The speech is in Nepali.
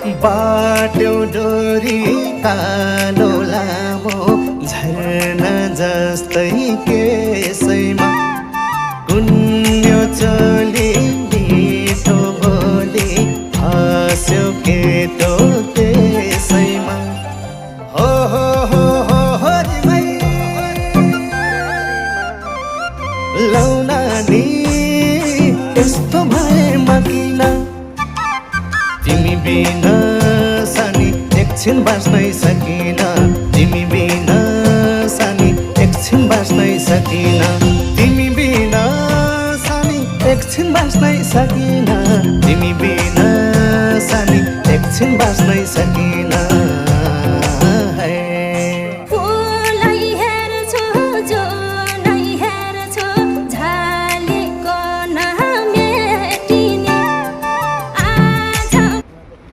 बाटो डोरी कालो लामो झरना जस्तै केसैमा गुन्यो चली मिठो बोली हाँस्यो केटो त्यसैमा हो रे भाइ लौना नि यस्तो भएमा किन तिमी बिना सानी एकछिन बाँच्नै सकिन तिमी बिना सानी एकछिन बाँच्नै सकिन तिमी बिना सानी एकछिन बाँच्नै सकिन तिमी बिना सानी एकछिन बाँच्नै सकिन